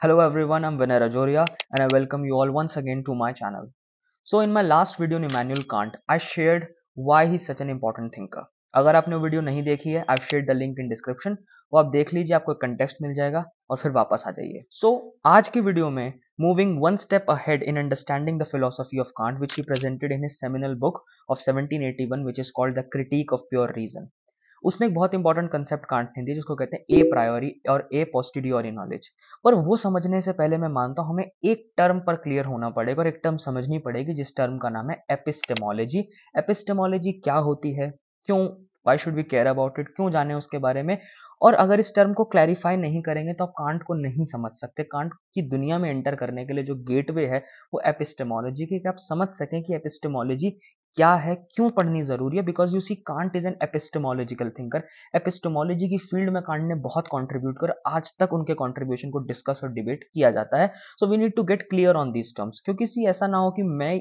Hello everyone, I'm Vinay Rajoria and I welcome you all once again to my channel. So in my last video on Immanuel Kant, I shared why he's such an important thinker. अगर आपने वो video नहीं देखी है, I've shared the link in description. वो आप देख लीजिए, आपको कंटेक्स्ट मिल जाएगा और फिर वापस आ जाइए. So आज की वीडियो में moving one step ahead in understanding the philosophy of Kant, which he presented in his seminal book of 1781, which is called The Critique of Pure Reason. उसमें एक बहुत इंपॉर्टेंट कंसेप्ट कांट ने दिया जिसको कहते हैं ए प्रायोरी और ए पोस्टीरियोरी नॉलेज। पर वो समझने से पहले मैं मानता हूं हमें एक टर्म पर क्लियर होना पड़ेगा और एक टर्म समझनी पड़ेगी जिस टर्म का नाम है एपिस्टेमोलॉजी। एपिस्टेमोलॉजी क्या होती है, क्यों, why should we care about it, क्यों जाने उसके बारे में। और अगर इस टर्म को क्लैरिफाई नहीं करेंगे तो आप कांट को नहीं समझ सकते। कांट की दुनिया में एंटर करने के लिए जो गेटवे है वो एपिस्टेमोलॉजी की, कि आप समझ सकें कि एपिस्टेमोलॉजी क्या है, क्यों पढ़नी जरूरी है। Because you see Kant is an epistemological thinker. Epistemology की फील्ड में कांट ने बहुत कंट्रीब्यूट कर, आज तक उनके कंट्रीब्यूशन को डिस्कस और डिबेट किया जाता है। So we need to get clear on these terms, क्योंकि सी ऐसा ना हो कि मैं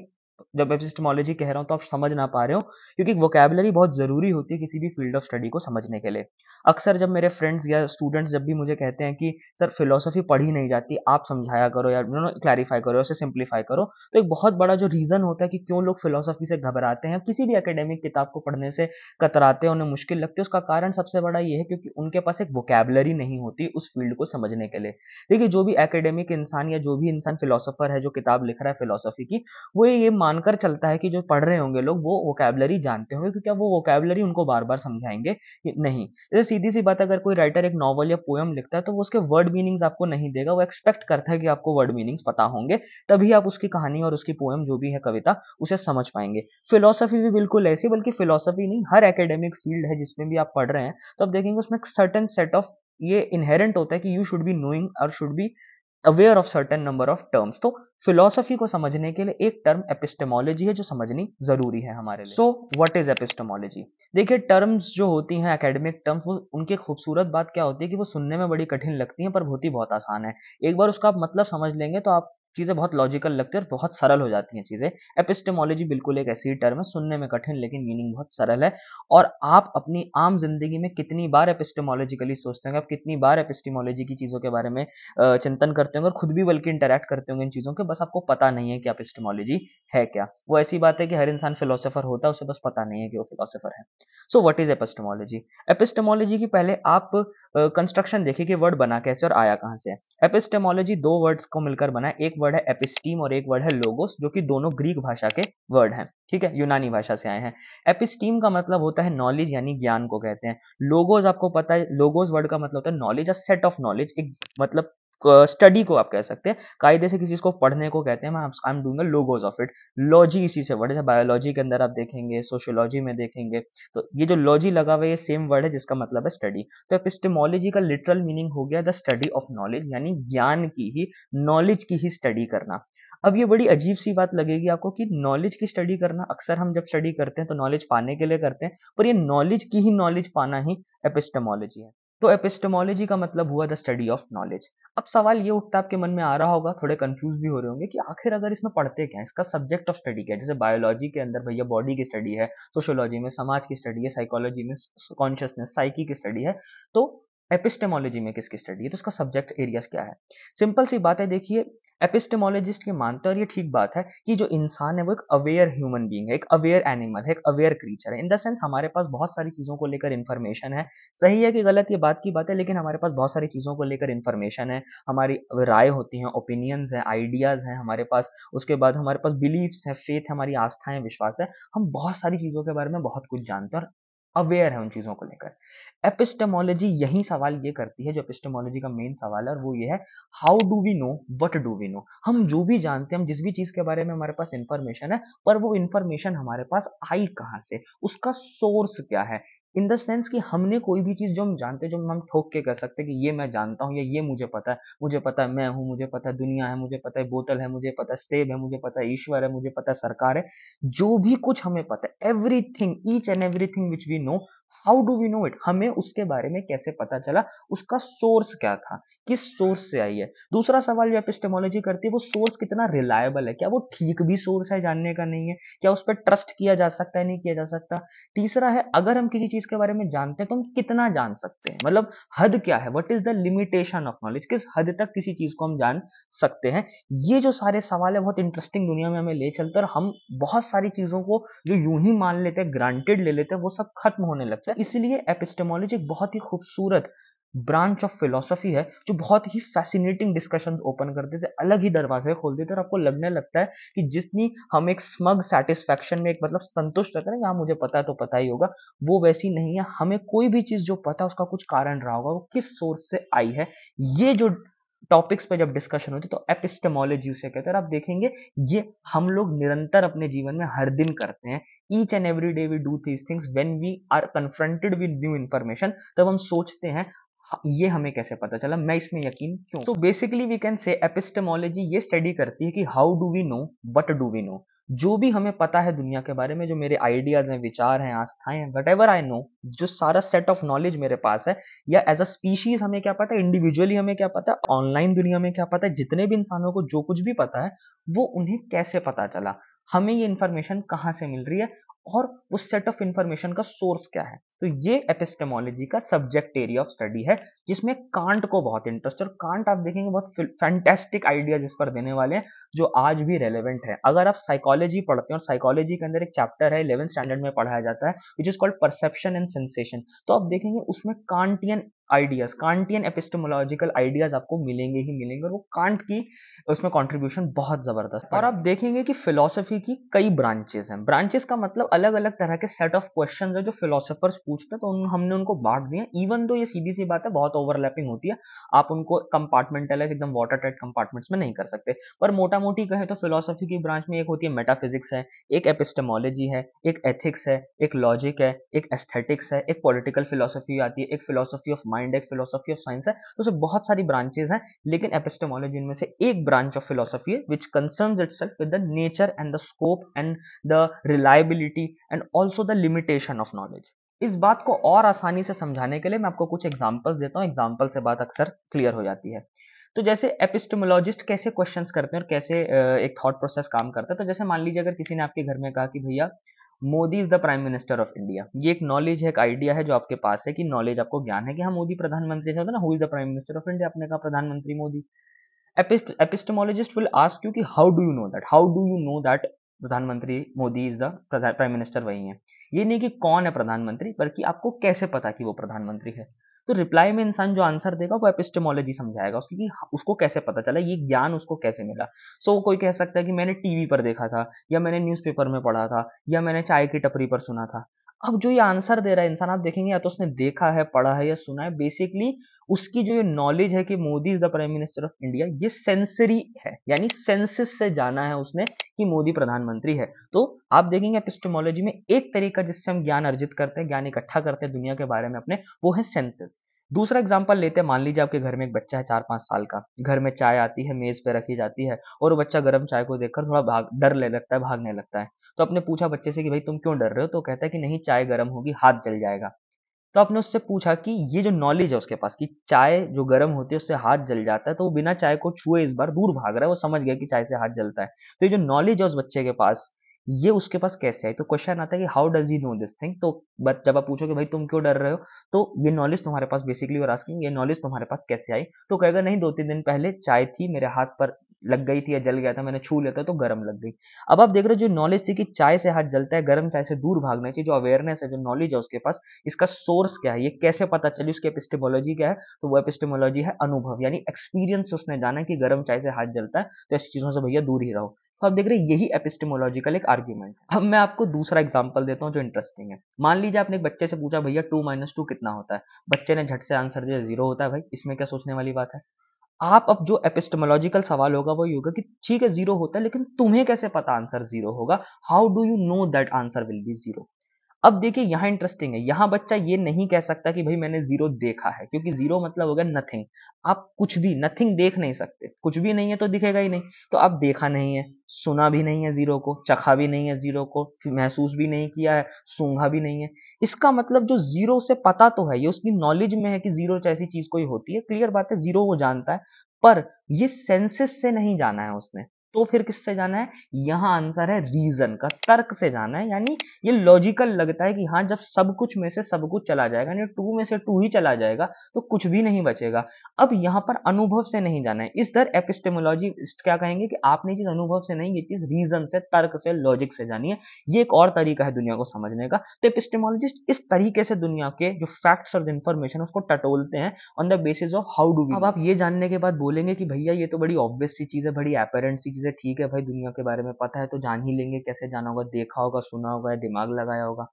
जब एपिस्टेमोलॉजी कह रहा हूं तो आप समझ ना पा रहे हो, क्योंकि वोकैबुलरी बहुत जरूरी होती है किसी भी फील्ड ऑफ स्टडी को समझने के लिए। अक्सर जब मेरे फ्रेंड्स या स्टूडेंट्स जब भी मुझे कहते हैं कि सर फिलोसफी पढ़ी नहीं जाती, आप समझाया करो या क्लैरिफाई करो, उसे सिंप्लीफाई करो, तो एक बहुत बड़ा जो रीजन होता है कि क्यों लोग फिलोसफी से घबराते हैं, किसी भी एकेडमिक किताब को पढ़ने से कतराते हैं, उन्हें मुश्किल लगती है, उसका कारण सबसे बड़ा ये है क्योंकि उनके पास एक वोकैबुलरी नहीं होती उस फील्ड को समझने के लिए। देखिए, जो भी एकेडमिक इंसान या जो भी इंसान फिलोसोफर है जो किताब लिख रहा है फिलोसफी की, वो ये मानकर चलता है कि जो पढ़ रहे होंगे लोग वो वोकैबुलरी जानते होंगे, क्योंकि अब वो वोकैबुलरी उनको बार बार समझाएंगे नहीं। जैसे सीधी सी बात, अगर कोई राइटर एक नॉवल या पोयम लिखता है तो वो उसके वर्ड मीनिंग्स आपको नहीं देगा, वो एक्सपेक्ट करता है कि आपको वर्ड मीनिंग्स पता होंगे, तभी आप उसकी कहानी और उसकी पोयम जो भी है कविता उसे समझ पाएंगे। फिलोसफी भी बिल्कुल ऐसी, बल्कि फिलोसफी नहीं, हर एकेडमिक फील्ड है जिसमें भी आप पढ़ रहे हैं तो आप देखेंगे उसमें एक सर्टेन सेट ऑफ ये इनहेरेंट होता है कि यू शुड बी नोइंग और should be aware of certain number of terms. तो फिलोसफी को समझने के लिए एक टर्म एपिस्टेमोलॉजी है जो समझनी जरूरी है हमारे लिए। So what is epistemology? देखिए, टर्म्स जो होती हैं एकेडमिक टर्म्स, वो उनकी खूबसूरत बात क्या होती है कि वो सुनने में बड़ी कठिन लगती हैं पर होती बहुत आसान है। एक बार उसका आप मतलब समझ लेंगे तो आप चीजें बहुत लॉजिकल लगती है और बहुत सरल हो जाती हैं चीजें। एपिस्टेमोलॉजी बिल्कुल एक ऐसी टर्म है, सुनने में कठिन लेकिन मीनिंग बहुत सरल है। और आप अपनी आम जिंदगी में कितनी बार एपिस्टेमोलॉजिकली सोचते हैं, आप कितनी बार एपिस्टेमोलॉजी की चीजों के बारे में चिंतन करते होंगे और खुद भी बल्कि इंटरैक्ट करते होंगे इन चीजों के, बस आपको पता नहीं है कि एपिस्टेमोलॉजी है क्या। वो ऐसी बात है कि हर इंसान फिलोसोफर होता है, उसे बस पता नहीं है कि वो फिलोसोफर है। So what is epistemology? Epistemology की पहले आप कंस्ट्रक्शन देखिए कि वर्ड बना कैसे और आया कहां से है। एपिस्टेमोलॉजी दो वर्ड्स को मिलकर बना है, एक वर्ड है एपिस्टीम और एक वर्ड है लोगोस, जो कि दोनों ग्रीक भाषा के वर्ड हैं, ठीक है, यूनानी भाषा से आए हैं। एपिस्टीम का मतलब होता है नॉलेज, यानी ज्ञान को कहते हैं। लोगोस आपको पता है, लोगोस वर्ड का मतलब होता है knowledge, a set of knowledge, एक मतलब स्टडी को आप कह सकते हैं, कायदे से किसी चीज को पढ़ने को कहते हैं। I am doing a logos of it. Logy इसी से वर्ड है, बायोलॉजी के अंदर आप देखेंगे, सोशियोलॉजी में देखेंगे, तो ये जो लॉजी लगा हुआ है ये सेम वर्ड है जिसका मतलब है स्टडी। तो एपिस्टेमोलॉजी का लिटरल मीनिंग हो गया द स्टडी ऑफ नॉलेज, यानी ज्ञान की ही, नॉलेज की ही स्टडी करना। अब ये बड़ी अजीब सी बात लगेगी आपको कि नॉलेज की स्टडी करना, अक्सर हम जब स्टडी करते हैं तो नॉलेज पाने के लिए करते हैं, पर ये नॉलेज की ही नॉलेज पाना ही एपिस्टेमोलॉजी है। तो एपिस्टेमोलॉजी का मतलब हुआ द स्टडी ऑफ नॉलेज। अब सवाल ये उठता है आपके मन में आ रहा होगा, थोड़े कंफ्यूज भी हो रहे होंगे कि आखिर अगर इसमें पढ़ते क्या है, इसका सब्जेक्ट ऑफ स्टडी क्या है। जैसे बायोलॉजी के अंदर भैया बॉडी की स्टडी है, सोशियोलॉजी में समाज की स्टडी है, साइकोलॉजी में कॉन्शियसनेस साइकी की स्टडी है, तो एपिस्टेमोलॉजी में किसकी स्टडी है, तो उसका सब्जेक्ट एरियाज क्या है। सिंपल सी बात है, देखिए, एपिस्टेमोलॉजिस्ट के मानते हैं, और ये ठीक बात है, कि जो इंसान है वो एक अवेयर ह्यूमन बीइंग है, एक अवेयर एनिमल है, एक अवेयर क्रीचर है। इन द सेंस हमारे पास बहुत सारी चीजों को लेकर इन्फॉर्मेशन है। सही है कि गलत, ये बात की बात है, लेकिन हमारे पास बहुत सारी चीजों को लेकर इन्फॉर्मेशन है, हमारी राय होती है, ओपिनियंस है, आइडियाज हैं हमारे पास, उसके बाद हमारे पास बिलीफ्स है, फेथ है, हमारी आस्थाएं, विश्वास है। हम बहुत सारी चीजों के बारे में बहुत कुछ जानते हैं और अवेयर है उन चीजों को लेकर। एपिस्टेमोलॉजी यही सवाल ये करती है, जो एपिस्टेमोलॉजी का मेन सवाल है, और वो ये है, how do we know what do we know. हम जो भी जानते हैं, हम जिस भी चीज के बारे में हमारे पास इंफॉर्मेशन है, पर वो इंफॉर्मेशन हमारे पास आई कहां से, उसका सोर्स क्या है। इन द सेंस कि हमने कोई भी चीज जो हम जानते हैं, जो हम ठोक के कह सकते हैं कि ये मैं जानता हूँ या ये मुझे पता है, मुझे पता है मैं हूँ, मुझे पता है दुनिया है, मुझे पता है बोतल है, मुझे पता है सेब है, मुझे पता है ईश्वर है, मुझे पता है सरकार है, जो भी कुछ हमें पता है, everything, each and everything which we know, how do we know it, हमें उसके बारे में कैसे पता चला, उसका सोर्स क्या था। किस सोर्स से आई है। दूसरा सवाल जो एपिस्टेमोलॉजी करती है वो सोर्स कितना रिलायबल है, क्या वो ठीक भी सोर्स है, जानने का नहीं है, क्या उस पर ट्रस्ट किया जा सकता है, नहीं किया जा सकता। तीसरा है अगर हम किसी चीज के बारे में जानते हैं तो हम कितना जान सकते हैं, मतलब हद क्या है, what is the limitation of knowledge, किस हद तक किसी चीज को हम जान सकते हैं। ये जो सारे सवाल है बहुत इंटरेस्टिंग दुनिया में हमें ले चलते हैं और हम बहुत सारी चीजों को जो यूं ही मान लेते हैं, ग्रांटेड ले लेते हैं, वो सब खत्म होने लगता है। इसलिए एपिस्टेमोलॉजी एक बहुत ही खूबसूरत ब्रांच ऑफ फिलोसफी है जो बहुत ही फैसिनेटिंग डिस्कशंस ओपन कर देते, अलग ही दरवाजे खोल देते और आपको लगने लगता है कि जितनी हम एक स्मग सेटिस्फैक्शन में एक मतलब संतुष्ट रहते हैं ना कि हाँ मुझे पता है तो पता ही होगा, वो वैसी नहीं है। हमें कोई भी चीज जो पता है उसका कुछ कारण रहा होगा, वो किस सोर्स से आई है। ये जो टॉपिक्स पे जब डिस्कशन होती है तो एपिस्टेमोलॉजी उसे कहते हैं। और आप देखेंगे ये हम लोग निरंतर अपने जीवन में हर दिन करते हैं। Each and every day we do these things when we are confronted with new information. तब हम सोचते हैं ये हमें कैसे पता चला, मैं इसमें यकीन क्यों। So basically we can say epistemology ये स्टडी करती है कि how do we know, what do we know. जो भी हमें पता है दुनिया के बारे में, जो मेरे आइडियाज हैं, विचार हैं, आस्थाएं हैं, वट एवर आई नो, जो सारा सेट ऑफ नॉलेज मेरे पास है, या एज अ स्पीशीज हमें क्या पता है, इंडिविजुअली हमें क्या पता है, ऑनलाइन दुनिया में क्या पता है, जितने भी इंसानों को जो कुछ भी पता है वो उन्हें कैसे पता चला, हमें ये इंफॉर्मेशन कहाँ से मिल रही है, और उस सेट ऑफ इंफॉर्मेशन का सोर्स क्या है। तो ये एपिस्टेमोलॉजी का सब्जेक्ट एरिया ऑफ स्टडी है, जिसमें कांट को बहुत इंटरेस्ट है। और कांट आप देखेंगे बहुत फैंटेस्टिक आइडियाज इस पर देने वाले हैं जो आज भी रेलेवेंट है। अगर आप साइकोलॉजी पढ़ते हैं, और साइकोलॉजी के अंदर एक चैप्टर है 11th स्टैंडर्ड में पढ़ाया जाता है which is called perception and sensation, तो आप देखेंगे उसमें Kantian ideas, Kantian epistemological ideas आपको मिलेंगे ही मिलेंगे, और वो कांट की उसमें कंट्रीब्यूशन बहुत जबरदस्त। और आप देखेंगे कि फिलोसफी की कई ब्रांचेस हैं। ब्रांचेस का मतलब अलग अलग तरह के सेट ऑफ क्वेश्चंस है जो फिलोसोफर्स पूछते हैं, तो हमने उनको बांट दिए। इवन दो ये सीधी सी बात है, बहुत ओवरलैपिंग होती है, आप उनको कंपार्टमेंटलाइज एकदम वाटर टाइट कंपार्टमेंट्स में नहीं कर सकते। पर मोटा मोटी कहें तो फिलोसफी की ब्रांच में एक होती है मेटाफिजिक्स है, एक एपिस्टेमोलॉजी है, एक एथिक्स है, एक लॉजिक है, एक एस्थेटिक्स है, एक पॉलिटिकल फिलोसफी आती है, एक फिलोसफी ऑफ माइंड, एक फिलोसफी ऑफ साइंस है। तो उसमें बहुत सारी ब्रांचेस हैं, लेकिन एपिस्टेमोलॉजी इनमें से एक ब्रांच ऑफ फिलोसफी है which concerns itself with the nature and the scope and the reliability and also the limitation of knowledge. इस बात को और आसानी से समझाने के लिए मैं आपको कुछ एग्जांपल्स देता हूँ, एग्जांपल से बात अक्सर क्लियर हो जाती है। तो जैसे एपिस्टेमोलॉजिस्ट कैसे क्वेश्चंस करते हैं और कैसे एक थॉट प्रोसेस काम करता है। तो जैसे मान लीजिए अगर किसी ने आपके घर में कहा कि भैया Modi is the prime minister of India, ये एक नॉलेज है, एक आइडिया है जो आपके पास है, कि नॉलेज आपको ज्ञान है कि हाँ मोदी प्रधानमंत्री होता है ना, who is the prime minister of India, आपने कहा प्रधानमंत्री Modi. Epistemologist will ask you कि how do you know that, how do you know that प्रधानमंत्री Modi is the prime minister वही है। ये नहीं कि कौन है प्रधानमंत्री, बल्कि आपको कैसे पता कि वो प्रधानमंत्री है। तो रिप्लाई में इंसान जो आंसर देगा वो एपिस्टेमोलॉजी समझाएगा उसकी, कि उसको कैसे पता चला, ये ज्ञान उसको कैसे मिला। सो कोई कह सकता है कि मैंने टीवी पर देखा था, या मैंने न्यूज़पेपर में पढ़ा था, या मैंने चाय की टपरी पर सुना था। अब जो ये आंसर दे रहा है इंसान, आप देखेंगे या तो उसने देखा है, पढ़ा है, या सुना है। बेसिकली उसकी जो ये नॉलेज है कि Modi is the prime minister of India, ये सेंसरी है, यानी सेंसिस से जाना है उसने कि मोदी प्रधानमंत्री है। तो आप देखेंगे एपिस्टेमोलॉजी में एक तरीका जिससे हम ज्ञान अर्जित करते हैं, ज्ञान इकट्ठा करते हैं दुनिया के बारे में अपने, वो है सेंसेस। दूसरा एग्जांपल लेते हैं, मान लीजिए आपके घर में एक बच्चा है 4-5 साल का, घर में चाय आती है, मेज पे रखी जाती है, और वो बच्चा गर्म चाय को देखकर थोड़ा डर ले लगता है, भागने लगता है। तो आपने पूछा बच्चे से कि भाई तुम क्यों डर रहे हो, तो कहता है कि नहीं चाय गर्म होगी, हाथ जल जाएगा। तो आपने उससे पूछा कि ये जो नॉलेज है उसके पास कि चाय जो गर्म होती है उससे हाथ जल जाता है, तो वो बिना चाय को छुए इस बार दूर भाग रहा है, वो समझ गया कि चाय से हाथ जलता है। तो ये जो नॉलेज है उस बच्चे के पास, ये उसके पास कैसे आई। तो क्वेश्चन आता है कि how does he know this thing. तो जब आप पूछोगे भाई तुम क्यों डर रहे हो, तो ये नॉलेज तुम्हारे पास, बेसिकली और आस्किंग ये नॉलेज तुम्हारे पास कैसे आई। तो कहेगा नहीं 2-3 दिन पहले चाय थी, मेरे हाथ पर लग गई थी या जल गया था, मैंने छू लेता तो गर्म लग गई। अब आप देख रहे हो जो नॉलेज थी कि चाय से हाथ जलता है, गर्म चाय से दूर भागना चाहिए, जो अवेयरनेस है, जो नॉलेज है उसके पास, इसका सोर्स क्या है, ये कैसे पता चली, उसकी एपिस्टेमोलॉजी क्या है। तो वो एपिस्टेमोलॉजी है अनुभव, यानी एक्सपीरियंस। उसने जाना कि गर्म चाय से हाथ जलता है, तो ऐसी चीजों से भैया दूर ही रहो। तो आप देख रहे हैं यही एपिस्टेमोलॉजिकल एक आर्ग्यूमेंट है। अब मैं आपको दूसरा एग्जांपल देता हूँ जो इंटरेस्टिंग है। मान लीजिए आपने एक बच्चे से पूछा भैया 2 - 2 कितना होता है, बच्चे ने झट से आंसर दिया 0 होता है। भाई इसमें क्या सोचने वाली बात है। आप अब जो एपिस्टेमोलॉजिकल सवाल होगा वो ये होगा कि ठीक है 0 होता है, लेकिन तुम्हें कैसे पता आंसर 0 होगा, how do you know that answer will be 0। अब देखिए यहाँ इंटरेस्टिंग है, यहाँ बच्चा ये नहीं कह सकता कि भाई मैंने जीरो देखा है, क्योंकि जीरो मतलब हो गया नथिंग। आप कुछ भी नथिंग देख नहीं सकते, कुछ भी नहीं है तो दिखेगा ही नहीं। तो आप देखा नहीं है, सुना भी नहीं है जीरो को, चखा भी नहीं है जीरो को, महसूस भी नहीं किया है, सूंघा भी नहीं है। इसका मतलब जो जीरो से पता तो है, ये उसकी नॉलेज में है कि जीरो जैसी चीज कोई होती है, क्लियर बात है, जीरो वो जानता है, पर ये सेंसेस से नहीं जाना है उसने। तो फिर किससे जाना है? यहाँ आंसर है रीजन का, तर्क से जाना है। यानी ये लॉजिकल लगता है कि हाँ, जब सब कुछ में से सब कुछ चला जाएगा, यानी टू में से टू ही चला जाएगा, तो कुछ भी नहीं बचेगा। अब यहाँ पर अनुभव से नहीं जाना है। इस तरह एपिस्टेमोलॉजिस्ट क्या कहेंगे कि आपने चीज अनुभव से नहीं, ये चीज रीजन से, तर्क से, लॉजिक से जानी है। ये एक और तरीका है दुनिया को समझने का। तो एपिस्टेमोलॉजिस्ट इस तरीके से दुनिया के जो फैक्ट्स और इन्फॉर्मेशन उसको टटोलते हैं on the basis of how do we. अब आप ये जानने के बाद बोलेंगे कि भैया ये तो बड़ी ऑब्वियस सी चीज है, बड़ी एपेरेंट सी चीज है, ठीक है भाई, दुनिया के बारे में पता है तो जान ही लेंगे, कैसे जाना होगा, देखा होगा, सुना होगा, दिमाग लगाया होगा।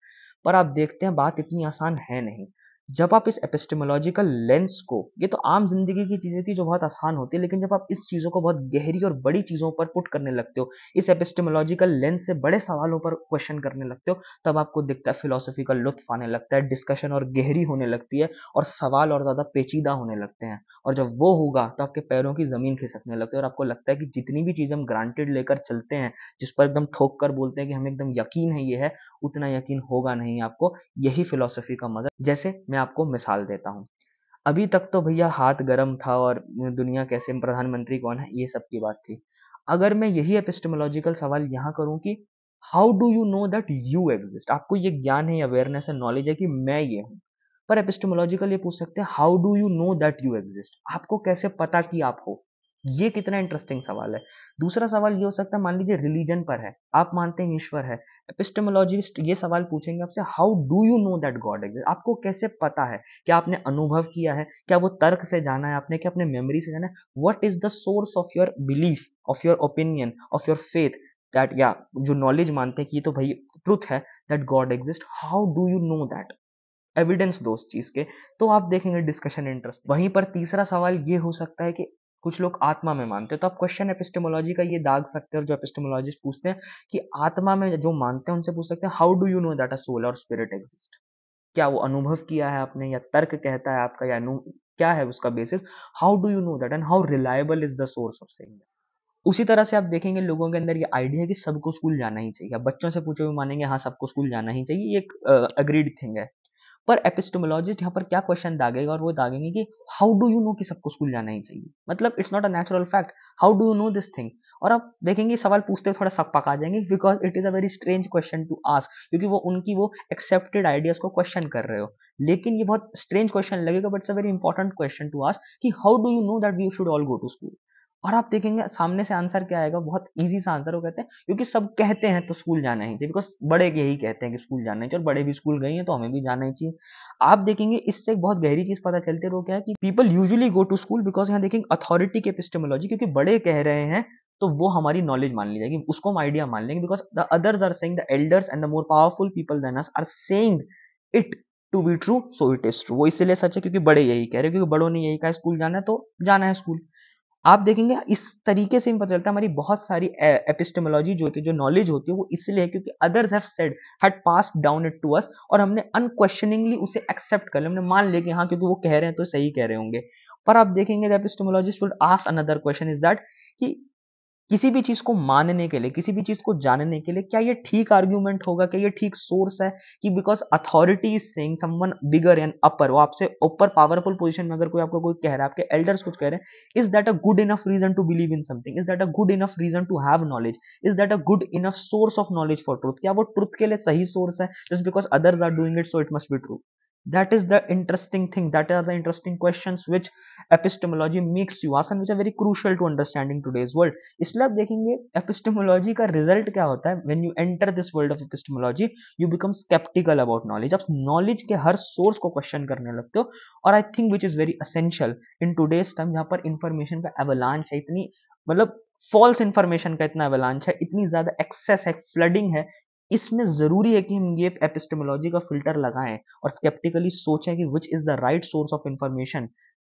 पर आप देखते हैं बात इतनी आसान है नहीं। जब आप इस एपिस्टेमोलॉजिकल लेंस को, ये तो आम जिंदगी की चीजें थी जो बहुत आसान होती है, लेकिन जब आप इस चीजों को बहुत गहरी और बड़ी चीजों पर पुट करने लगते हो, इस एपिस्टेमोलॉजिकल लेंस से बड़े सवालों पर क्वेश्चन करने लगते हो, तब आपको दिखता है फिलोसफी का लुत्फ आने लगता है, डिस्कशन और गहरी होने लगती है, और सवाल और ज्यादा पेचीदा होने लगते हैं। और जब वो होगा तो आपके पैरों की जमीन खिसकने लगती है, और आपको लगता है कि जितनी भी चीज हम ग्रांटेड लेकर चलते हैं, जिस पर एकदम ठोक कर बोलते हैं कि हमें एकदम यकीन है ये है, उतना यकीन होगा नहीं आपको। यही फिलॉसफी का मजा। जैसे मैं आपको मिसाल देता हूँ, अभी तक तो भैया हाथ गर्म था और दुनिया कैसे, प्रधानमंत्री कौन है, ये सब की बात थी। अगर मैं यही एपिस्टेमोलॉजिकल सवाल यहाँ करूँ कि how do you know that you exist, आपको ये ज्ञान है, अवेयरनेस है, नॉलेज है कि मैं ये हूँ, पर एपिस्टेमोलॉजिकल ये पूछ सकते हैं how do you know that you exist, आपको कैसे पता कि आप हो। ये कितना इंटरेस्टिंग सवाल है। दूसरा सवाल ये हो सकता है, मान लीजिए रिलीजन पर है, आप मानते हैं ईश्वर है, एपिस्टेमोलॉजिस्ट ये सवाल पूछेंगे आपसे how do you know that God exist, आपको कैसे पता है, क्या आपने अनुभव किया है, क्या वो तर्क से जाना है आपने, क्या अपने मेमोरी से जाना है, what is the source of your belief, of your opinion, of your faith, that या जो नॉलेज मानते हैं कि ये तो भाई ट्रुथ है, that God exist, how do you know that, evidence दो उस चीज के। तो आप देखेंगे डिस्कशन इंटरेस्ट। वहीं पर तीसरा सवाल ये हो सकता है कि कुछ लोग आत्मा में मानते हैं, तो आप क्वेश्चन एपिस्टेमोलॉजी का ये दाग सकते हैं, और जो एपिस्टेमोलॉजिस्ट पूछते हैं कि आत्मा में जो मानते हैं उनसे पूछ सकते हैं how do you know that a soul और स्पिरिट एग्जिस्ट, क्या वो अनुभव किया है आपने, या तर्क कहता है आपका, या क्या है उसका basis, how do you know that and how reliable is the source of saying. उसी तरह से आप देखेंगे लोगों के अंदर ये आइडिया है कि सबको स्कूल जाना ही चाहिए। अब बच्चों से पूछो, वो मानेंगे हाँ सबको स्कूल जाना ही चाहिए, ये एक अग्रीड थिंग है। पर एपिस्टेमोलॉजिस्ट यहाँ पर क्या क्वेश्चन दागेगा, और वो दागेंगे कि हाउ डू यू नो कि सबको स्कूल जाना ही चाहिए, मतलब it's not a natural fact, how do you no this thing. और आप देखेंगे सवाल पूछते हुए थोड़ा सक पका जाएंगे, because it is a very strange question to ask, क्योंकि वो उनकी वो एक्सेप्टेड आइडियाज को क्वेश्चन कर रहे हो। लेकिन ये बहुत स्ट्रेंज क्वेश्चन लगेगा, but it's a very important question to ask कि how do you know that we should all go to school. और आप देखेंगे सामने से आंसर क्या आएगा, बहुत इजी सा आंसर, वो कहते हैं क्योंकि सब कहते हैं तो स्कूल जाना ही चाहिए, बिकॉज बड़े यही कहते हैं कि स्कूल जाना ही चाहिए, और बड़े भी स्कूल गए हैं तो हमें भी जाना ही चाहिए। आप देखेंगे इससे एक बहुत गहरी चीज पता चलती है, वो क्या है कि people usually go to school because यहाँ देखेंगे अथॉरिटी के एपिस्टेमोलॉजी, क्योंकि बड़े कह रहे हैं तो वो हमारी नॉलेज मान ली जाएगी, उसको हम आइडिया मान लेंगे, because the others are saying, the elders and the more powerful people than us are saying it to be true, so it is true. वो इसलिए सच है क्योंकि बड़े यही कह रहे हैं, क्योंकि बड़ों ने यही कहा स्कूल जाना है तो जाना है स्कूल। आप देखेंगे इस तरीके से पता चलता है हमारी बहुत सारी एपिस्टेमोलॉजी जो होती है, जो नॉलेज होती है, वो इसलिए है क्योंकि others have said, had passed down it to us, और हमने अनक्वेश्चनिंगली उसे एक्सेप्ट कर लिया, हमने मान लिया कि हाँ क्योंकि वो कह रहे हैं तो सही कह रहे होंगे। पर आप देखेंगे the epistemologist would ask another question is that कि किसी भी चीज को मानने के लिए, किसी भी चीज को जानने के लिए, क्या ये ठीक आर्ग्यूमेंट होगा, क्या ये ठीक सोर्स है कि because authority is saying, someone bigger and upper, वो आपसे ऊपर पावरफुल पोजीशन में अगर कोई आपको कोई कह रहा है, आपके एल्डर्स कुछ कह रहे हैं, is that a good enough reason to believe in something, is that a good enough reason to have knowledge, is that a good enough source of knowledge for truth, क्या वो ट्रुथ के लिए सही source है, just because others are doing it so it must be true. That is the interesting thing, that are the interesting questions which epistemology makes you ask and which are very crucial to understanding today's world. इसलिए आप देखेंगे epistemology का result क्या होता है, when you enter this world of epistemology you become skeptical about knowledge, आप knowledge के हर सोर्स को क्वेश्चन करने लगते हो। और I think which is very essential in today's time, जहाँ पर इंफॉर्मेशन का एवलांच है, इतनी मतलब फॉल्स इंफॉर्मेशन का इतना एवलांच है, इतनी ज्यादा एक्सेस है, फ्लडिंग है, इसमें जरूरी है कि हम ये एपिस्टेमोलॉजी का फिल्टर लगाएं और स्केप्टिकली सोचें कि which is the right source of information,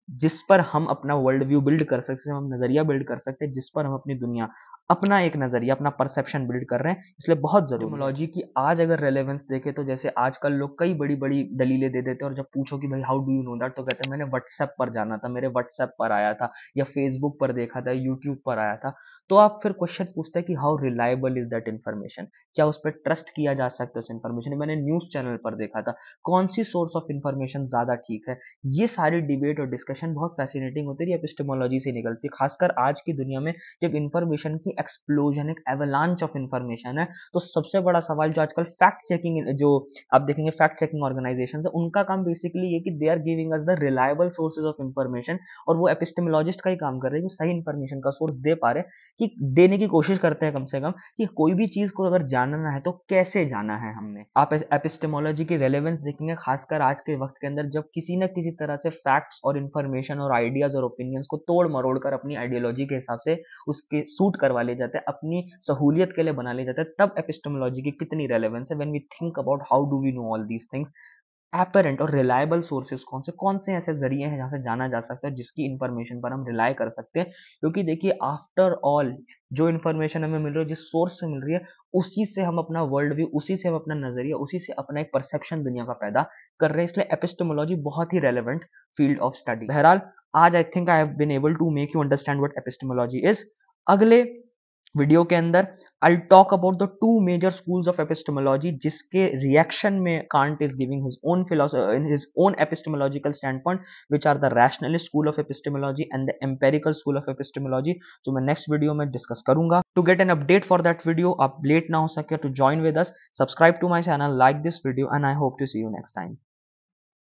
जिस पर हम अपना वर्ल्ड व्यू बिल्ड कर सकते हैं, हम नजरिया बिल्ड कर सकते हैं, जिस पर हम अपनी दुनिया अपना एक नजरिया, अपना परसेप्शन बिल्ड कर रहे हैं, इसलिए बहुत जरूरी है। एपिस्टेमोलॉजी की आज अगर रेलेवेंस देखें तो जैसे आजकल लोग कई बड़ी बड़ी दलीलें दे देते हैं, और जब पूछो कि भाई how do you know that, तो कहते हैं मैंने व्हाट्सएप पर जाना था, मेरे व्हाट्सएप पर आया था, या फेसबुक पर देखा था, यूट्यूब पर आया था। तो आप फिर क्वेश्चन पूछते हैं कि how reliable is that information, क्या उस पर ट्रस्ट किया जा सकता है उस इन्फॉर्मेशन, मैंने न्यूज चैनल पर देखा था, कौन सी सोर्स ऑफ इन्फॉर्मेशन ज्यादा ठीक है। ये सारी डिबेट और डिस्कशन बहुत फैसिनेटिंग होती है, एपिस्टेमोलॉजी से निकलती है, खासकर आज की दुनिया में जब इंफॉर्मेशन की एक्सप्लोजन, एक एवलांच ऑफ इंफॉर्मेशन है। तो सबसे बड़ा सवाल जो आजकल फैक्ट चेकिंग, जो आप देखेंगे फैक्ट चेकिंग ऑर्गेनाइजेशन है, उनका काम बेसिकली ये कि they are giving us the reliable sources of information, और वो एपिस्टेमोलॉजिस्ट का ही काम कर रहे हैं कि सही इंफॉर्मेशन का सोर्स दे पा रहे, कि देने की कोशिश करते हैं कम से कम, कि कोई भी चीज को अगर जानना है तो कैसे जाना है हमने। आप एपिस्टेमोलॉजी की रेलेवेंस देखेंगे खासकर आज के वक्त के अंदर, जब किसी न किसी तरह से फैक्ट्स और इंफॉर्मेशन और आइडियाज और ओपिनियंस को तोड़ मरोड़ कर अपनी आइडियोलॉजी के हिसाब से उसके सूट करवा ले जाते हैं, अपनी सहूलियत के लिए बना ले जाते हैं, तब एपिस्टेमोलॉजी की कितनी रेलेवेंस है। When we think about how do we know all these things, apparent और रिलायबल सोर्सेज कौन से ऐसे जरिए हैं जहां से जाना जा सकता है, जिसकी इंफॉर्मेशन पर हम रिलाय कर सकते हैं। क्योंकि देखिए आफ्टर ऑल जो इंफॉर्मेशन हमें मिल रही है, जिस सोर्स से मिल रही है, उसी से हम अपना वर्ल्ड व्यू, उसी से हम अपना नजरिया, उसी से अपना एक परसेप्शन दुनिया का पैदा कर रहे हैं। इसलिए एपिस्टेमोलॉजी बहुत ही रेलेवेंट फील्ड ऑफ स्टडी। बहरहाल आज I think I have been able to make you understand what epistemology is. अगले वीडियो के अंदर I talk about the two major schools of epistemology, जिसके रिएक्शन में Kant is giving his own philosophy, his own epistemological stand point, which are the rationalist school of epistemology and the empirical school of epistemology, जो मैं next video में discuss करूंगा। To get an update for that video, आप late ना हो सके to join with us, subscribe to my channel, like this video, and I hope to see you next time.